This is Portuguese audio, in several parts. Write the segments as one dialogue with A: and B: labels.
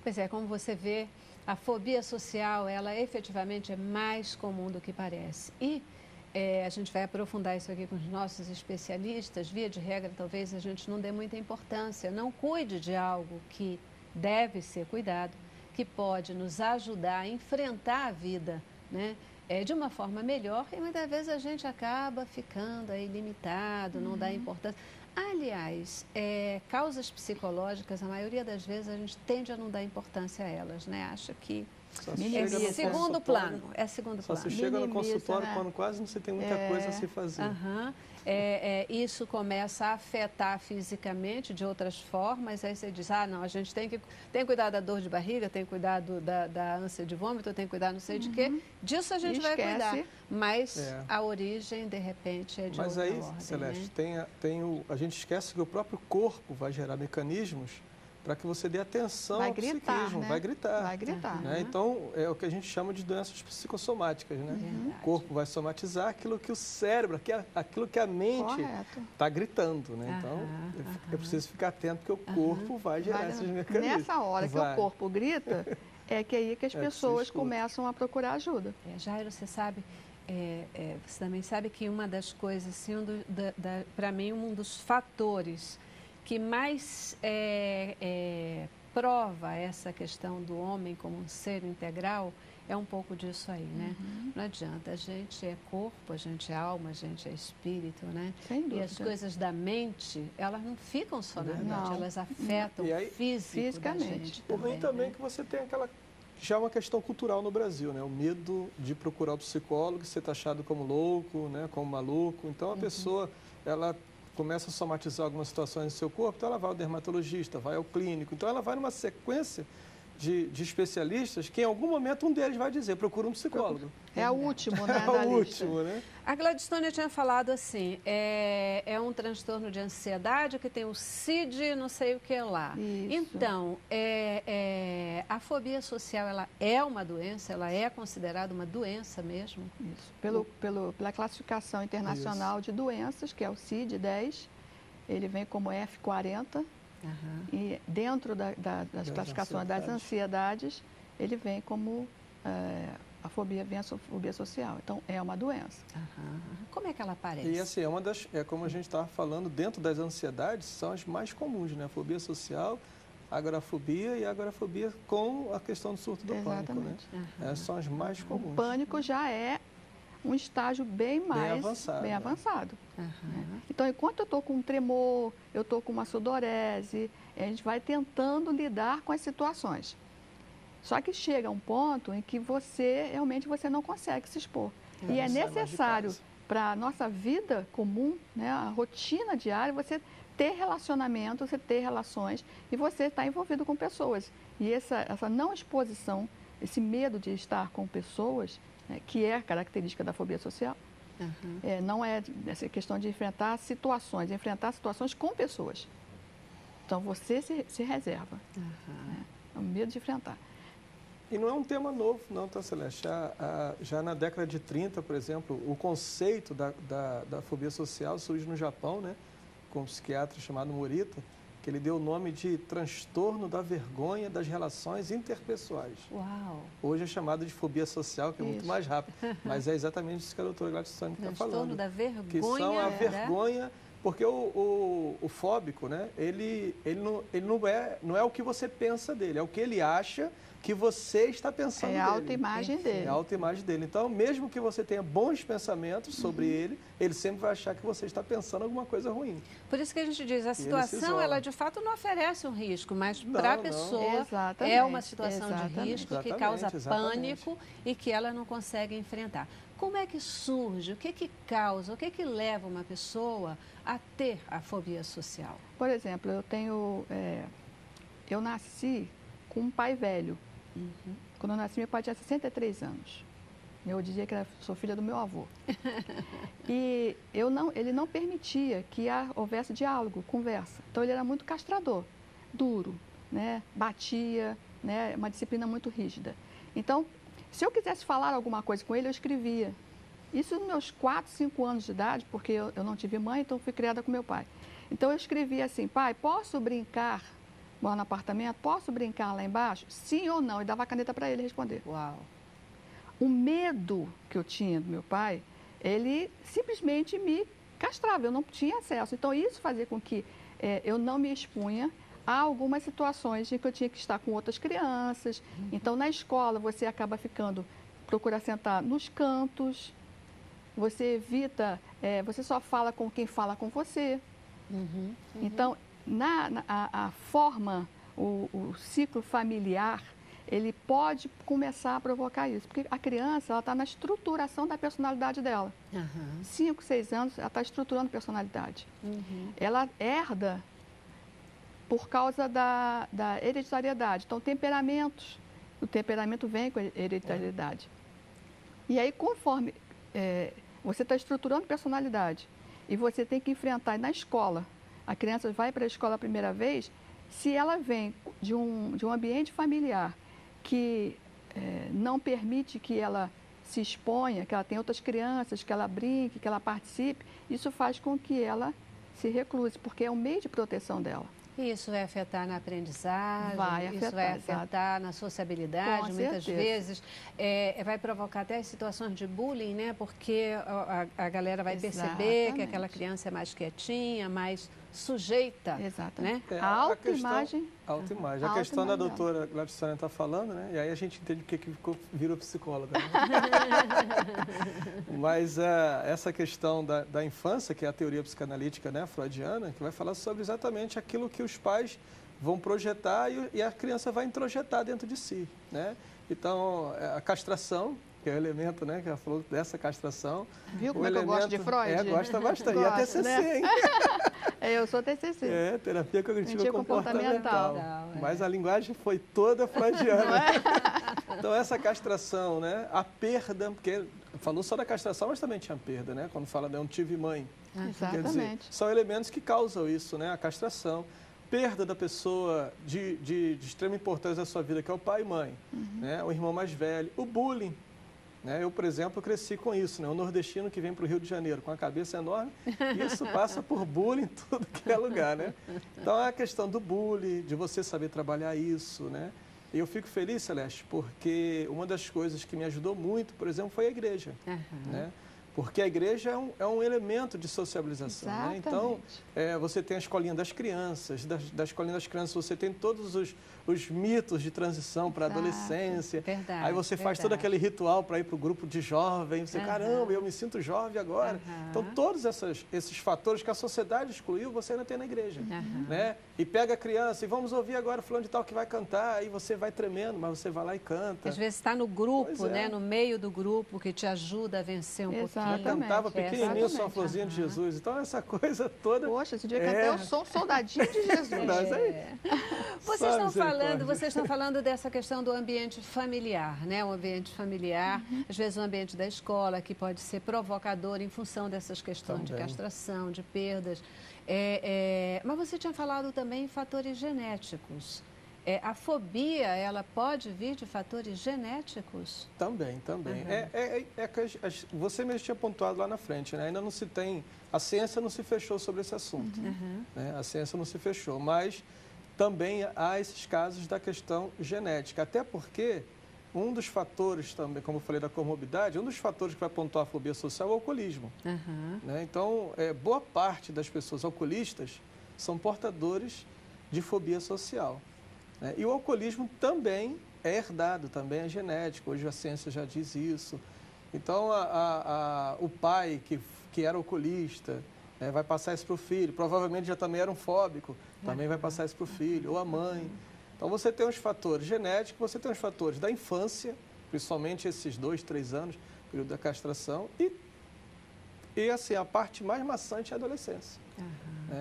A: Pois é, como você vê, a fobia social, ela efetivamente é mais comum do que parece. E a gente vai aprofundar isso aqui com os nossos especialistas. Via de regra, talvez a gente não dê muita importância, não cuide de algo que deve ser cuidado, que pode nos ajudar a enfrentar a vida, né? De uma forma melhor, e muitas vezes a gente acaba ficando aí limitado, não dá importância. Aliás, causas psicológicas, a maioria das vezes a gente tende a não dar importância a elas, né? Acha que
B: Só
A: é
B: chega no
A: segundo
B: consultório,
A: plano, é segundo
B: Só se
A: plano.
B: chega no
C: Minimiza,
B: consultório
C: né?
B: quando quase não se tem muita coisa a se fazer.
A: Aham. Isso começa a afetar fisicamente de outras formas, aí você diz, não, a gente tem que cuidar da dor de barriga, tem que cuidar da ânsia de vômito, tem que cuidar não sei de quê, disso a gente vai cuidar, mas a origem, de repente, é de
B: Mas
A: outra
B: aí,
A: ordem,
B: Celeste,
A: né?
B: a gente esquece que o próprio corpo vai gerar mecanismos para que você dê atenção
C: Vai
B: ao
C: gritar,
B: psiquismo,
C: né?
B: vai gritar.
C: Vai gritar.
B: Né? Então, é o que a gente chama de doenças psicossomáticas, né? O corpo vai somatizar aquilo que o cérebro, aquilo que a mente está gritando, né? Então, é preciso ficar atento que o corpo vai gerar esses mecanismos.
C: Nessa hora que o corpo grita, é que aí que as pessoas começam a procurar ajuda.
A: Jairo, você sabe, você também sabe que uma das coisas, assim, para mim, um dos fatores que mais prova essa questão do homem como um ser integral é um pouco disso aí, né? Não adianta, a gente é corpo, a gente é alma, a gente é espírito, né?
C: Sem dúvida.
A: E as coisas da mente, elas não ficam só na mente, elas afetam fisicamente.
B: O ruim também é que você tem já é uma questão cultural no Brasil, né? O medo de procurar o psicólogo, ser taxado como louco, né? Como maluco. Então a pessoa, ela começa a somatizar algumas situações no seu corpo, então ela vai ao dermatologista, vai ao clínico, então ela vai numa sequência de especialistas que em algum momento um deles vai dizer, procura um psicólogo.
C: É o último, né?
B: É o último, né?
A: A Gladstone tinha falado assim, é um transtorno de ansiedade que tem o CID, não sei o que lá.
C: Isso.
A: Então, a fobia social, ela é uma doença, ela é considerada uma doença mesmo?
C: Isso. Pela classificação internacional de doenças, que é o CID-10, ele vem como F40, e dentro das classificações das ansiedades, ele vem como a fobia social. Então, é uma doença.
A: Como é que ela aparece?
B: E assim, como a gente estava falando, dentro das ansiedades, são as mais comuns, né? A fobia social, a agorafobia e a agorafobia com a questão do surto do pânico, né? São as mais comuns.
C: O pânico já é um estágio bem avançado. Né? Então, enquanto eu estou com um tremor, eu estou com uma sudorese, a gente vai tentando lidar com as situações. Só que chega um ponto em que realmente você não consegue se expor. E é necessário para a nossa vida comum, né, a rotina diária, você ter relacionamento, você ter relações e você estar envolvido com pessoas. E essa não exposição, esse medo de estar com pessoas, que é a característica da fobia social, não é essa questão de enfrentar situações com pessoas. Então, você se reserva. Né? É o medo de enfrentar.
B: E não é um tema novo, não, tá, Celeste? Já na década de 30, por exemplo, o conceito da fobia social surge no Japão, né, com um psiquiatra chamado Morita, que ele deu o nome de transtorno da vergonha das relações interpessoais.
A: Uau!
B: Hoje é chamado de fobia social, que é muito mais rápido, mas é exatamente isso que a doutora Gladstone está falando.
A: Transtorno da vergonha.
B: Que são a vergonha, porque o fóbico, né, ele não é o que você pensa dele, é o que ele acha que você está pensando dele.
C: É a autoimagem dele.
B: É a autoimagem dele. Então, mesmo que você tenha bons pensamentos sobre ele sempre vai achar que você está pensando alguma coisa ruim.
A: Por isso que a gente diz, a situação, ela de fato não oferece um risco, mas para a pessoa é uma situação de risco que causa pânico e que ela não consegue enfrentar. Como é que surge, o que que causa, o que que leva uma pessoa a ter a fobia social?
C: Por exemplo, eu nasci com um pai velho. Quando eu nasci, meu pai tinha 63 anos. Eu dizia que sou filha do meu avô. E ele não permitia que houvesse diálogo, conversa. Então, ele era muito castrador, duro, né? Batia, né? Uma disciplina muito rígida. Então, se eu quisesse falar alguma coisa com ele, eu escrevia. Isso nos meus 4, 5 anos de idade, porque eu não tive mãe, então fui criada com meu pai. Então, eu escrevia assim, pai, posso brincar moro no apartamento, posso brincar lá embaixo? Sim ou não? E dava a caneta para ele responder.
A: Uau!
C: O medo que eu tinha do meu pai, ele simplesmente me castrava, eu não tinha acesso. Então, isso fazia com que eu não me expunha a algumas situações em que eu tinha que estar com outras crianças. Então, na escola, você acaba procura sentar nos cantos, você evita, você só fala com quem fala com você. Então, a forma, o ciclo familiar, ele pode começar a provocar isso, porque a criança ela está na estruturação da personalidade dela. 5, 6 anos, ela está estruturando a personalidade. Ela herda por causa da hereditariedade. Então, temperamentos, o temperamento vem com a hereditariedade. E aí, conforme você está estruturando personalidade e você tem que enfrentar na escola, a criança vai para a escola a primeira vez, se ela vem de um ambiente familiar que não permite que ela se exponha, que ela tenha outras crianças, que ela brinque, que ela participe, isso faz com que ela se recluse, porque é um meio de proteção dela.
A: E isso vai afetar na aprendizem,
C: isso
A: vai afetar na sociabilidade,
C: com
A: muitas
C: certeza.
A: vezes. Vai provocar até situações de bullying, né? Porque a galera vai perceber que aquela criança é mais quietinha, mais sujeita.
C: Exatamente.
A: Né?
C: A autoimagem.
B: Autoimagem. A questão da doutora Gladstone está falando, né? E aí a gente entende porque que virou psicóloga. Né? Mas essa questão da infância, que é a teoria psicanalítica, né, freudiana, que vai falar sobre exatamente aquilo que os pais vão projetar e a criança vai introjetar dentro de si, né? Então, a castração, que é o elemento, né, que ela falou dessa castração.
C: Viu como é que eu gosto de Freud?
B: Gosta bastante. E a TCC,
C: né?
B: hein?
C: Eu sou TCC.
B: Terapia cognitiva comportamental. Mas a linguagem foi toda freudiana. Então, essa castração, né, a perda, porque falou só da castração, mas também tinha perda, né? Quando fala de um tive mãe.
C: Exatamente.
B: Quer dizer, são elementos que causam isso, né? A castração. Perda da pessoa de extrema importância na sua vida, que é o pai e mãe, né? O irmão mais velho. O bullying. Né? Eu, por exemplo, cresci com isso, né? O nordestino que vem para o Rio de Janeiro com a cabeça enorme, isso passa por bullying em tudo que é lugar, né? Então, é a questão do bullying, de você saber trabalhar isso, né? E eu fico feliz, Celeste, porque uma das coisas que me ajudou muito, por exemplo, foi a igreja, né? Porque a igreja é um elemento de sociabilização. Né? Então, você tem a escolinha das crianças, da escolinha das crianças você tem todos os mitos de transição para a adolescência.
A: Verdade,
B: aí você faz todo aquele ritual para ir para o grupo de jovens. Você, caramba, eu me sinto jovem agora. Então, todos esses fatores que a sociedade excluiu, você ainda tem na igreja. Né? E pega a criança e vamos ouvir agora fulano de tal que vai cantar. Aí você vai tremendo, mas você vai lá e canta.
A: Às vezes está no grupo, né? No meio do grupo, que te ajuda a vencer um pouquinho.
B: Já cantava pequenininho, só a florzinha de Jesus. Então, essa coisa toda...
C: Poxa, esse dia que até eu sou um soldadinho de Jesus.
A: Vocês estão falando dessa questão do ambiente familiar, né? O ambiente familiar, às vezes o ambiente da escola, que pode ser provocador em função dessas questões de castração, de perdas. Mas você tinha falado também em fatores genéticos. A fobia, ela pode vir de fatores genéticos?
B: Também. Você mesmo tinha pontuado lá na frente, né? Ainda não se tem... A ciência não se fechou sobre esse assunto. Né? A ciência não se fechou, mas também há esses casos da questão genética. Até porque um dos fatores também, como eu falei da comorbidade, um dos fatores que vai pontuar a fobia social é o alcoolismo. Né? Então, boa parte das pessoas alcoolistas são portadores de fobia social. Né? E o alcoolismo também é herdado, também é genético. Hoje a ciência já diz isso. Então, o pai que era alcoolista vai passar isso para o filho. Provavelmente já também era um fóbico, também vai passar isso para o filho, ou a mãe. Então, você tem os fatores genéticos, você tem os fatores da infância, principalmente esses 2, 3 anos, período da castração, e assim, a parte mais maçante é a adolescência.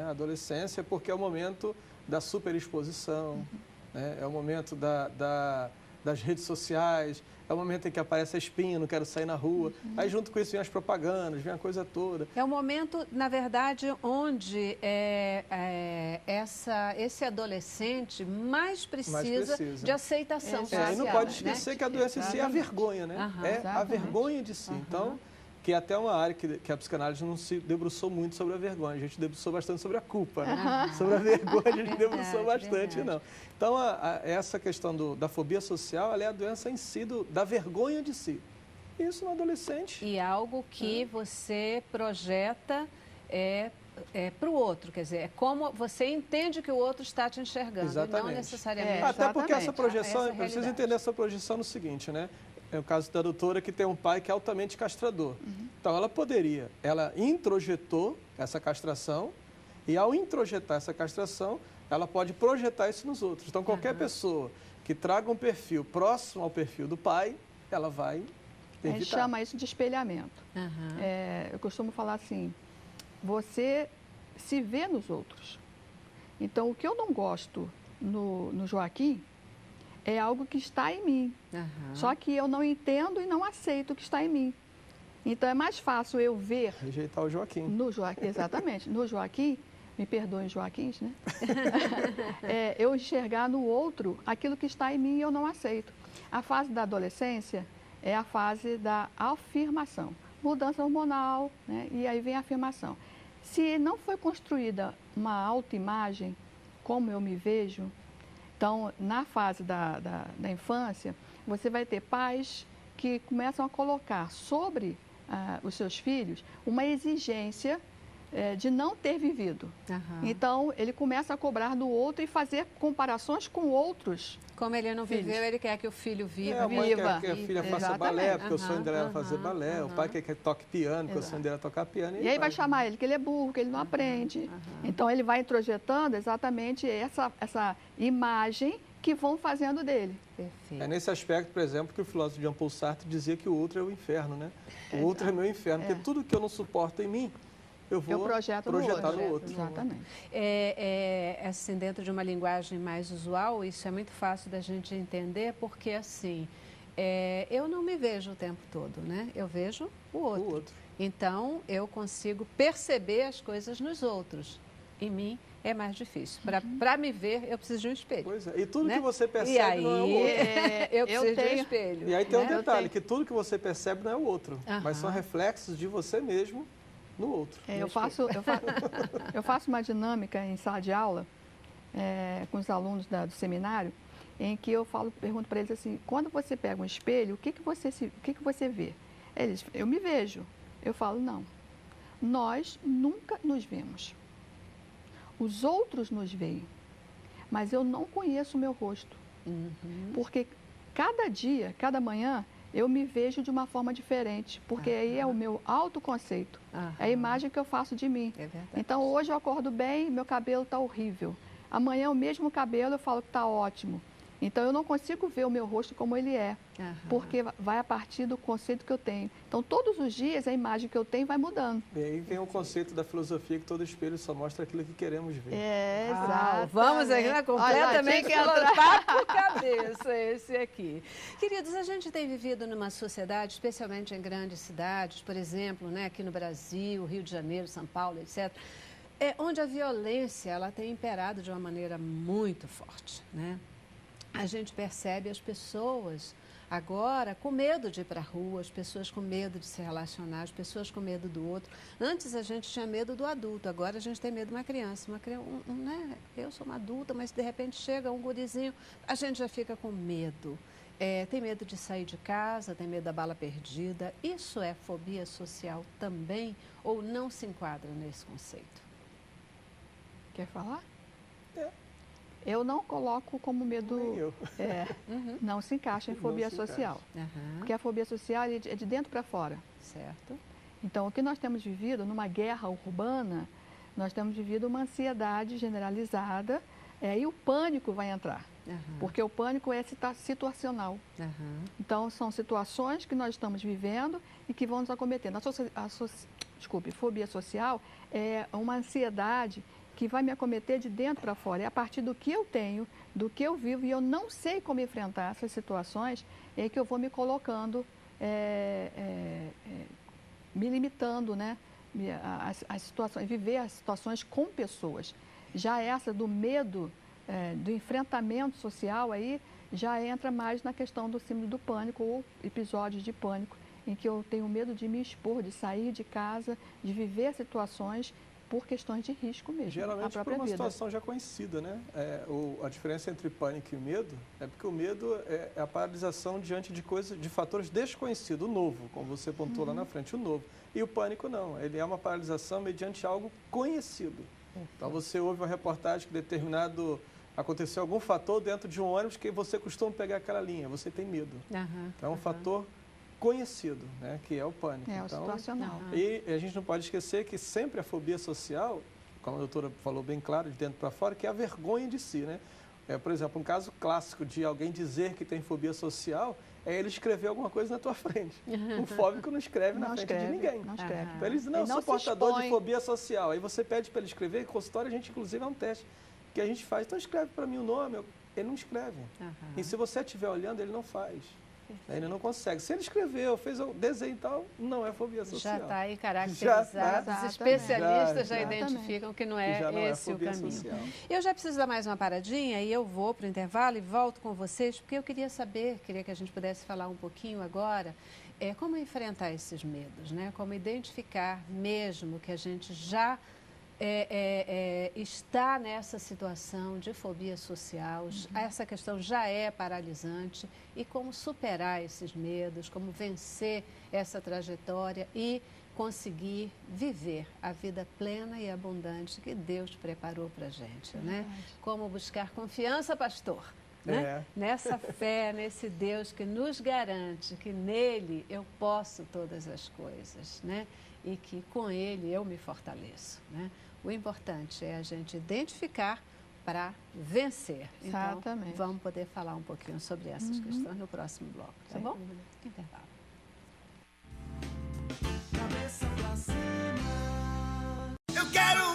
B: A adolescência, porque é o momento da superexposição, é o momento das redes sociais, é o momento em que aparece a espinha, não quero sair na rua. Aí, junto com isso, vem as propagandas, vem a coisa toda.
A: É o momento, na verdade, onde esse adolescente mais precisa de aceitação social.
B: E não pode esquecer que a doença em si é a vergonha, né? A vergonha de si. Então, que é até uma área que a psicanálise não se debruçou muito sobre a vergonha, a gente debruçou bastante sobre a culpa, né? Sobre a vergonha a gente debruçou bastante, não. Então, essa questão da fobia social, ela é a doença em si, da vergonha de si. Isso no adolescente.
A: E algo que você projeta para o outro, quer dizer, é como você entende que o outro está te enxergando,
B: exatamente.
A: E não necessariamente.
B: Até porque essa projeção, eu preciso entender essa projeção no seguinte, né? É o caso da doutora que tem um pai que é altamente castrador. Então, ela introjetou essa castração e ao introjetar essa castração, ela pode projetar isso nos outros. Então, qualquer pessoa que traga um perfil próximo ao perfil do pai, ela vai evitar.
C: A gente chama isso de espelhamento. Eu costumo falar assim, você se vê nos outros. Então, o que eu não gosto no Joaquim é algo que está em mim. Só que eu não entendo e não aceito o que está em mim. Então, é mais fácil eu ver...
B: Rejeitar o Joaquim.
C: No Joaquim, exatamente. No Joaquim, me perdoem os Joaquins, né? Eu enxergar no outro aquilo que está em mim e eu não aceito. A fase da adolescência é a fase da afirmação. Mudança hormonal, né? E aí vem a afirmação. Se não foi construída uma autoimagem, como eu me vejo, então, na fase da infância, você vai ter pais que começam a colocar sobre os seus filhos uma exigência de não ter vivido. Então, ele começa a cobrar do outro e fazer comparações com outros.
A: Como ele não
C: filhos.
A: Viveu, ele quer que o filho viva.
B: A mãe quer que a filha faça balé, porque o sonho dela era fazer balé. O pai quer que toque piano, porque o sonho dela é tocar piano.
C: E aí vai chamar ele que ele é burro, que ele não aprende. Então, ele vai introjetando exatamente essa imagem que vão fazendo dele.
A: Perfeito.
B: É nesse aspecto, por exemplo, que o filósofo Jean-Paul Sartre dizia que o outro é o inferno, né? O outro é meu inferno, porque tudo que eu não suporto em mim, eu vou projetar no outro.
C: Exatamente.
A: Assim, dentro de uma linguagem mais usual, isso é muito fácil da gente entender, porque assim, eu não me vejo o tempo todo, né? Eu vejo o outro. Então, eu consigo perceber as coisas nos outros. Em mim é mais difícil. Para me ver, eu preciso de um espelho.
B: Pois é. E tudo que você percebe
A: aí,
B: não é o outro.
A: Eu preciso de um espelho.
B: E aí tem um detalhe, que tudo que você percebe não é o outro, mas são reflexos de você mesmo no outro.
C: Eu faço uma dinâmica em sala de aula com os alunos do seminário, em que eu pergunto para eles assim, quando você pega um espelho, o que você vê? Eles, eu me vejo. Eu falo, não, nós nunca nos vemos. Os outros nos veem, mas eu não conheço o meu rosto. Porque cada dia, cada manhã, eu me vejo de uma forma diferente, porque aí é o meu autoconceito, é a imagem que eu faço de mim. Então, hoje eu acordo bem, meu cabelo está horrível. Amanhã, o mesmo cabelo, eu falo que está ótimo. Então, eu não consigo ver o meu rosto como ele é, porque vai a partir do conceito que eu tenho. Então, todos os dias, a imagem que eu tenho vai mudando.
B: E aí vem o conceito da filosofia que todo espelho só mostra aquilo que queremos ver.
C: Exato.
A: Vamos aqui, né? Completamente papo cabeça esse aqui. Queridos, a gente tem vivido numa sociedade, especialmente em grandes cidades, por exemplo, né, aqui no Brasil, Rio de Janeiro, São Paulo, etc., onde a violência ela tem imperado de uma maneira muito forte, né? A gente percebe as pessoas agora com medo de ir para a rua, as pessoas com medo de se relacionar, as pessoas com medo do outro. Antes a gente tinha medo do adulto, agora a gente tem medo de uma criança. Né? Eu sou uma adulta, mas de repente chega um gurizinho, a gente já fica com medo. Tem medo de sair de casa, tem medo da bala perdida. Isso é fobia social também ou não se enquadra nesse conceito?
C: Quer falar? Eu não coloco como medo, não se encaixa em fobia social. Porque a fobia social é de dentro para fora.
A: Certo.
C: Então, o que nós temos vivido numa guerra urbana, nós temos vivido uma ansiedade generalizada e o pânico vai entrar. Porque o pânico é situacional. Então, são situações que nós estamos vivendo e que vão nos acometendo. Fobia social é uma ansiedade que vai me acometer de dentro para fora. É a partir do que eu tenho, do que eu vivo, e eu não sei como enfrentar essas situações, é que eu vou me colocando, me limitando, né? As situações, viver as situações com pessoas. Já essa do medo, do enfrentamento social, aí já entra mais na questão do síndrome do pânico ou episódios de pânico, em que eu tenho medo de me expor, de sair de casa, de viver situações por questões de risco mesmo.
B: Geralmente por uma situação já conhecida, né? A diferença entre pânico e medo é porque o medo é a paralisação diante de coisas, de fatores desconhecidos, o novo, como você pontuou lá na frente, o novo. E o pânico não, ele é uma paralisação mediante algo conhecido. Então você ouve uma reportagem que aconteceu algum fator dentro de um ônibus que você costuma pegar aquela linha, você tem medo. Então é um fator conhecido, né, que é o pânico.
C: É o situacional.
B: E a gente não pode esquecer que sempre a fobia social, como a doutora falou bem claro, de dentro para fora, que é a vergonha de si, né? Por exemplo, um caso clássico de alguém dizer que tem fobia social é ele escrever alguma coisa na tua frente. Um fóbico não escreve na frente de ninguém.
C: Não escreve.
B: Então ele diz, não, eu sou portador de fobia social. Aí você pede para ele escrever, consultório, a gente inclusive é um teste que a gente faz. Então escreve para mim o nome, ele não escreve. E se você estiver olhando, ele não faz. Ele não consegue. Se ele escreveu, fez o desenho e tal, não é fobia social.
A: Já está aí caracterizado. Os especialistas já identificam que não é esse o caminho.
B: Social.
A: Eu já preciso dar mais uma paradinha e eu vou para o intervalo e volto com vocês, porque eu queria que a gente pudesse falar um pouquinho agora, como enfrentar esses medos, né? Como identificar mesmo que a gente já está nessa situação de fobia social, essa questão já é paralisante, e como superar esses medos, como vencer essa trajetória e conseguir viver a vida plena e abundante que Deus preparou para a gente, né? Como buscar confiança, pastor, né? Nessa fé, nesse Deus que nos garante que nele eu posso todas as coisas, né? E que com ele eu me fortaleço, né? O importante é a gente identificar para vencer. Então, vamos poder falar um pouquinho sobre essas questões no próximo bloco, tá bom? Intervalo.
D: Cabeça pra cima. Eu quero